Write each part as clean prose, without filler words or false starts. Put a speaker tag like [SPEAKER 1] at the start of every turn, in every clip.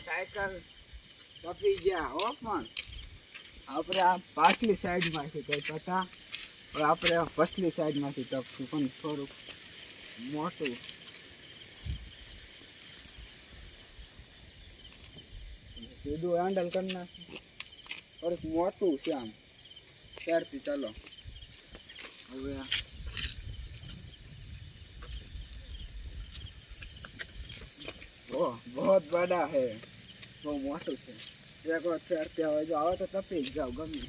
[SPEAKER 1] Cycle તપી ગયા હો, પણ આપણે આ પાછલી સાઈડમાંથી કઈ પતા આપણે પછલી સાઈડમાંથી તપશું, પણ થોડુંક મોટું સીધું હેન્ડલ કરી નાખી, થોડુંક મોટું છે આમ શેરથી. ચાલો હવે बहुत बड़ा है, બહુ મોટું છે. એક વાર શેર ત્યાં હોય જો આવે તો તપી જ જાવ ગમે.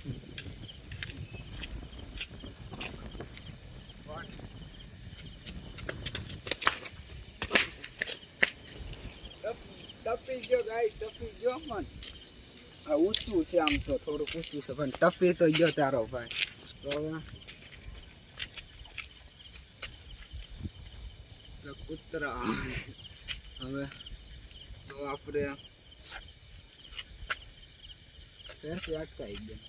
[SPEAKER 1] તપી ગયો ગાય, તપી ગયો. પણ આ ઊંચું છે, આમ તો થોડુંક ઊંચું છે, પણ તપી તો ગયો તારો ભાઈ. તો કૂતરા હવે તો આપણે ફેરથી અટકાઈ ગયા.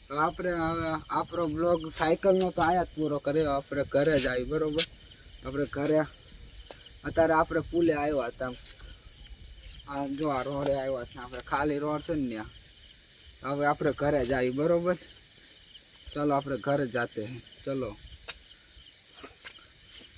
[SPEAKER 1] તો આપણે હવે આપણો બ્લોગ સાયકલનો તો આયા જ પૂરો કર્યો. આપણે ઘરે જ આવી, બરોબર. આપણે ઘરે અત્યારે આપણે પુલે આવ્યા હતા. આ જો આ રોડે આવ્યા હતા આપણે, ખાલી રોડ છે ને ત્યાં. હવે આપણે ઘરે જ આવી, બરોબર. ચલો આપણે ઘરે જાતે, ચલો.